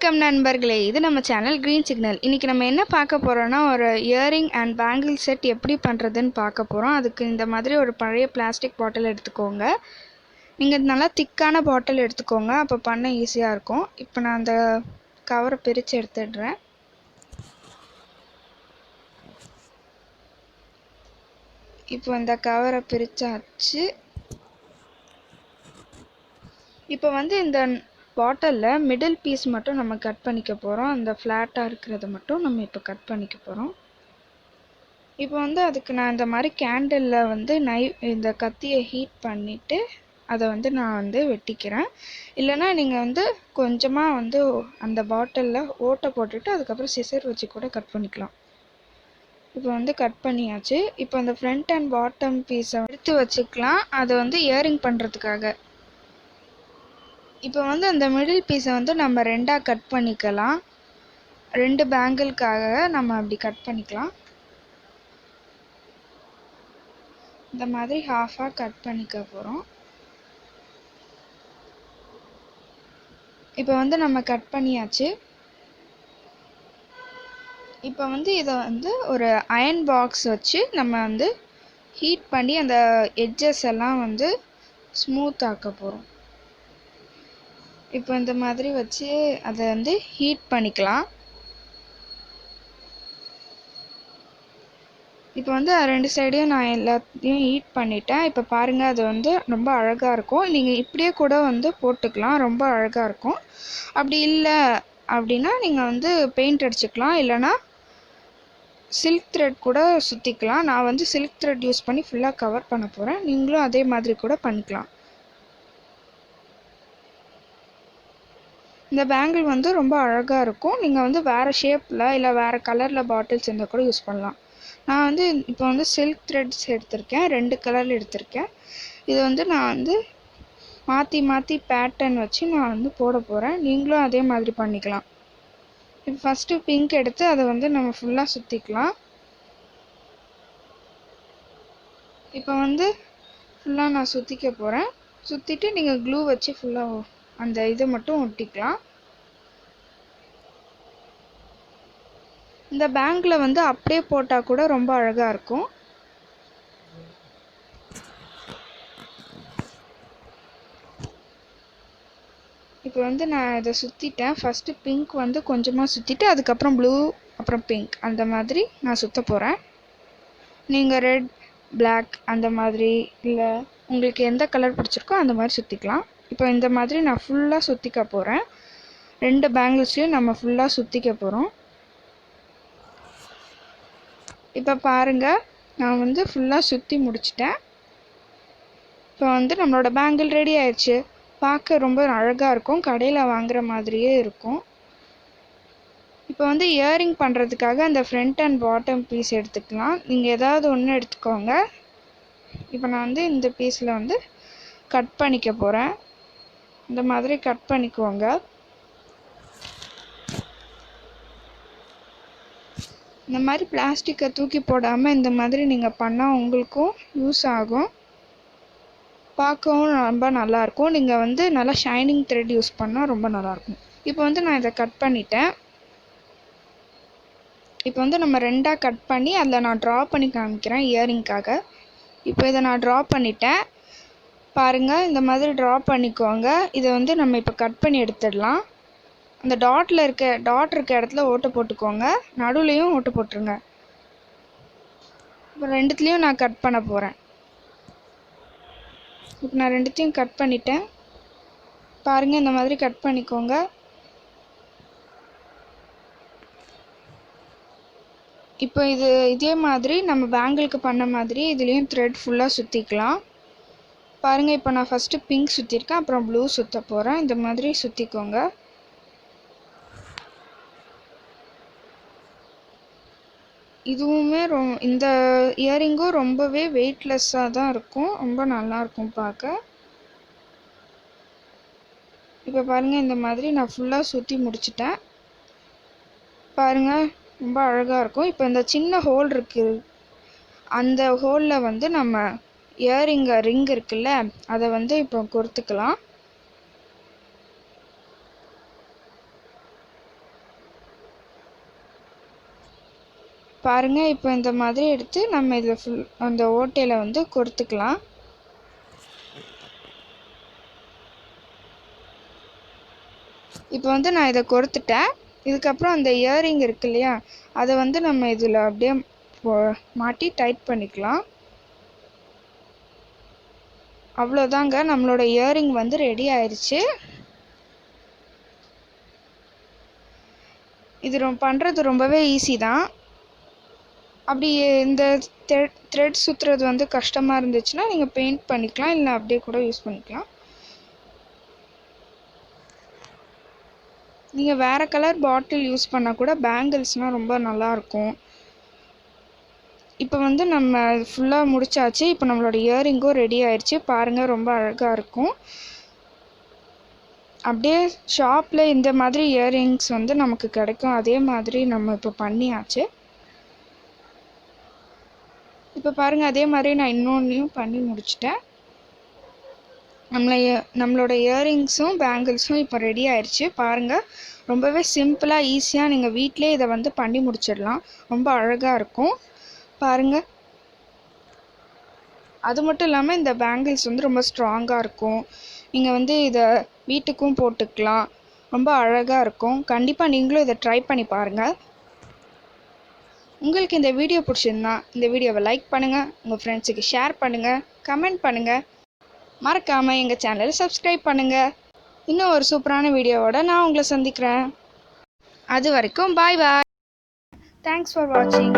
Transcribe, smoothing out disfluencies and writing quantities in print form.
வணக்கம் நண்பர்களே, இது நம்ம சேனல் கிரீன் சிக்னல். இன்றைக்கி நம்ம என்ன பார்க்க போகிறோன்னா, ஒரு இயரிங் அண்ட் பேங்கிள் செட் எப்படி பண்ணுறதுன்னு பார்க்க போகிறோம். அதுக்கு இந்த மாதிரி ஒரு பழைய பிளாஸ்டிக் பாட்டில் எடுத்துக்கோங்க. நீங்கள் நல்லா திக்கான பாட்டில் எடுத்துக்கோங்க, அப்போ பண்ண ஈஸியாக இருக்கும். இப்போ நான் அந்த கவரை பிரித்து எடுத்துடுறேன். இப்போ இந்த கவரை பிரித்தாச்சு. இப்போ இந்த பாட்டிலில் மிடில் பீஸ் மட்டும் நம்ம கட் பண்ணிக்க போகிறோம். அந்த ஃப்ளாட்டாக இருக்கிறத மட்டும் நம்ம இப்போ கட் பண்ணிக்க போகிறோம். இப்போ அதுக்கு நான் இந்த மாதிரி கேண்டிலில் இந்த கத்தியை ஹீட் பண்ணிவிட்டு அதை நான் வெட்டிக்கிறேன். இல்லைனா நீங்கள் கொஞ்சமாக அந்த பாட்டிலில் ஓட்டை போட்டுட்டு அதுக்கப்புறம் சிசர் வச்சு கூட கட் பண்ணிக்கலாம். இப்போ கட் பண்ணியாச்சு. இப்போ அந்த ஃப்ரண்ட் அண்ட் பாட்டம் பீஸை எடுத்து வச்சுக்கலாம். அதை இயரிங் பண்ணுறதுக்காக. இப்போ அந்த மிடில் பீஸை நம்ம ரெண்டாக கட் பண்ணிக்கலாம். 2 பேங்கிள்காக நம்ம அப்படி கட் பண்ணிக்கலாம். இந்த மாதிரி ஹாஃபாக கட் பண்ணிக்க போகிறோம். இப்போ நம்ம கட் பண்ணியாச்சு. இப்போ இதை ஒரு அயன் பாக்ஸ் வச்சு நம்ம ஹீட் பண்ணி அந்த எட்ஜஸ் எல்லாம் ஸ்மூத் ஆக்க போகிறோம். இப்போ இந்த மாதிரி வச்சு அதை ஹீட் பண்ணிக்கலாம். இப்போ 2 சைடையும் நான் எல்லாத்தையும் ஹீட் பண்ணிட்டேன். இப்போ பாருங்கள், அது ரொம்ப அழகாக இருக்கும். நீங்கள் இப்படியே கூட போட்டுக்கலாம், ரொம்ப அழகாக இருக்கும். அப்படி இல்லை அப்படின்னா நீங்கள் பெயிண்ட் அடிச்சுக்கலாம், இல்லைனா சில்க் த்ரெட் கூட சுற்றிக்கலாம். நான் சில்க் த்ரெட் யூஸ் பண்ணி ஃபுல்லாக கவர் பண்ண போகிறேன். நீங்களும் அதே மாதிரி கூட பண்ணிக்கலாம். இந்த பேங்கிள் ரொம்ப அழகாக இருக்கும். நீங்கள் வேறு ஷேப்பில் இல்லை வேறு கலரில் பாட்டில்ஸ் இருந்தால் கூட யூஸ் பண்ணலாம். நான் இப்போ சில்க் த்ரெட்ஸ் எடுத்திருக்கேன், 2 கலரில் எடுத்திருக்கேன். இது நான் மாற்றி மாற்றி பேட்டர்ன் வச்சு நான் போட போகிறேன். நீங்களும் அதே மாதிரி பண்ணிக்கலாம். இப்போ ஃபஸ்ட்டு பிங்க் எடுத்து அதை நம்ம ஃபுல்லாக சுற்றிக்கலாம். இப்போ ஃபுல்லாக நான் சுற்றிக்க போகிறேன். சுற்றிட்டு நீங்கள் க்ளூ வச்சு ஃபுல்லாக அந்த இதை மட்டும் ஒட்டிக்கலாம். இந்த பேங்கில் அப்படியே போட்டால் கூட ரொம்ப அழகாக இருக்கும். இப்போ நான் இதை சுற்றிட்டேன். ஃபஸ்ட்டு பிங்க் கொஞ்சமாக சுற்றிட்டு அதுக்கப்புறம் ப்ளூ, அப்புறம் பிங்க், அந்த மாதிரி நான் சுற்ற போகிறேன். நீங்கள் ரெட், பிளாக் அந்த மாதிரி இல்லை உங்களுக்கு எந்த கலர் பிடிச்சிருக்கோ அந்த மாதிரி சுற்றிக்கலாம். இப்போ இந்த மாதிரி நான் ஃபுல்லாக சுற்றிக்க போகிறேன். 2 பேங்கிள்ஸையும் நம்ம ஃபுல்லாக சுற்றிக்க போகிறோம். இப்போ பாருங்கள், நான் ஃபுல்லாக சுற்றி முடிச்சிட்டேன். இப்போ நம்மளோட பேங்கிள் ரெடி ஆயிடுச்சு. பார்க்க ரொம்ப அழகாக இருக்கும், கடையில் வாங்குகிற மாதிரியே இருக்கும். இப்போ இயரிங் பண்ணுறதுக்காக அந்த ஃப்ரண்ட் அண்ட் பாட்டம் பீஸ் எடுத்துக்கலாம். நீங்கள் ஏதாவது ஒன்று எடுத்துக்கோங்க. இப்போ நான் இந்த பீஸில் கட் பண்ணிக்க போகிறேன். இந்த மாதிரி கட் பண்ணிக்குவோங்க. இந்த மாதிரி பிளாஸ்டிக்கை தூக்கி போடாமல் இந்த மாதிரி நீங்கள் பண்ணால் உங்களுக்கும் யூஸ் ஆகும், பார்க்கவும் ரொம்ப நல்லாயிருக்கும். நீங்கள் நல்லா ஷைனிங் த்ரெட் யூஸ் பண்ணால் ரொம்ப நல்லாயிருக்கும். இப்போ நான் இதை கட் பண்ணிட்டேன். இப்போ நம்ம 2ஆக கட் பண்ணி அதில் நான் ட்ரா பண்ணி காமிக்கிறேன் இயரிங்காக. இப்போ இதை நான் ட்ரா பண்ணிட்டேன். பாருங்கள், இந்த மாதிரி ட்ரா பண்ணிக்கோங்க. இதை நம்ம இப்போ கட் பண்ணி எடுத்துடலாம். அந்த டாட் இருக்க இடத்துல ஓட்டை போட்டுக்கோங்க, நடுவுலையும் ஓட்டை போட்டுருங்க. இப்போ 2த்துலேயும் நான் கட் பண்ண போகிறேன். இப்போ நான் 2த்தையும் கட் பண்ணிட்டேன். பாருங்கள், இந்த மாதிரி கட் பண்ணிக்கோங்க. இப்போ இதே மாதிரி நம்ம பேங்கிளுக்கு பண்ண மாதிரி இதுலேயும் த்ரெட் ஃபுல்லாக சுற்றிக்கலாம். பாருங்கள், இப்போ நான் ஃபஸ்ட்டு பிங்க் சுற்றிருக்கேன், அப்புறம் ப்ளூ சுற்ற போகிறேன். இந்த மாதிரி சுற்றிக்கோங்க. இதுவுமே இந்த இயரிங்கும் ரொம்பவே வெயிட்லெஸ்ஸாக தான் இருக்கும், ரொம்ப நல்லாயிருக்கும் பார்க்க. இப்போ பாருங்கள், இந்த மாதிரி நான் ஃபுல்லாக சுற்றி முடிச்சிட்டேன். பாருங்கள், ரொம்ப அழகாக இருக்கும். இப்போ இந்த சின்ன ஹோல் இருக்குது, அந்த ஹோலில் நம்ம இயரிங் ரிங் இருக்குல்ல, அதை இப்போ கொடுத்துக்கலாம். பாருங்கள், இப்போ இந்த மாதிரி எடுத்து நம்ம இதில் ஃபுல் அந்த ஓட்டையில் வந்து கொடுத்துக்கலாம். இப்போ வந்து நான் இதை கொடுத்துட்டேன். இதுக்கப்புறம் அந்த இயரிங் இருக்கு இல்லையா, அதை வந்து நம்ம இதில் அப்படியே மாட்டி டைட் பண்ணிக்கலாம். அவ்வளோதாங்க, நம்மளோட இயரிங் வந்து ரெடி ஆயிடுச்சு. இது பண்ணுறது ரொம்பவே ஈஸி தான். அப்படி இந்த த்ரெட் சுற்றுறது வந்து கஷ்டமாக இருந்துச்சுன்னா நீங்கள் பெயிண்ட் பண்ணிக்கலாம், இல்லை அப்படியே கூட யூஸ் பண்ணிக்கலாம். நீங்கள் வேறு கலர் பாட்டில் யூஸ் பண்ணால் கூட பேங்கிள்ஸ்னால் ரொம்ப நல்லாயிருக்கும். இப்போ வந்து நம்ம ஃபுல்லாக முடிச்சாச்சு. இப்போ நம்மளோட இயரிங்கும் ரெடி ஆயிடுச்சு. பாருங்கள், ரொம்ப அழகாக இருக்கும். அப்படியே ஷாப்பில் இந்த மாதிரி இயரிங்ஸ் வந்து நமக்கு கிடைக்கும். அதே மாதிரி நம்ம இப்போ பண்ணியாச்சு. இப்போ பாருங்கள், அதே மாதிரி நான் இன்னொன்றையும் பண்ணி முடிச்சிட்டேன். நம்மளோட இயரிங்ஸும் பேங்கிள்ஸும் இப்போ ரெடி ஆயிடுச்சு. பாருங்கள், ரொம்பவே சிம்பிளாக ஈஸியாக நீங்கள் வீட்டிலே இதை வந்து பண்ணி முடிச்சிடலாம். ரொம்ப அழகாக இருக்கும். பாருங்கள், அது மட்டும் இல்லாமல் இந்த பேங்கிள்ஸ் வந்து ரொம்ப ஸ்ட்ராங்காக இருக்கும். நீங்கள் வந்து இதை வீட்டுக்கும் போட்டுக்கலாம். ரொம்ப அழகாக இருக்கும். கண்டிப்பாக நீங்களும் இதை ட்ரை பண்ணி பாருங்கள். உங்களுக்கு இந்த வீடியோ பிடிச்சிருந்தா இந்த வீடியோவை லைக் பண்ணுங்கள், உங்கள் ஃப்ரெண்ட்ஸுக்கு ஷேர் பண்ணுங்கள், கமெண்ட் பண்ணுங்கள். மறக்காமல் எங்கள் சேனலை சப்ஸ்கிரைப் பண்ணுங்கள். இன்னும் ஒரு சூப்பரான வீடியோவோட நான் உங்களை சந்திக்கிறேன். அது வரைக்கும் பாய் பாய். தேங்க்ஸ் ஃபார் வாட்சிங்.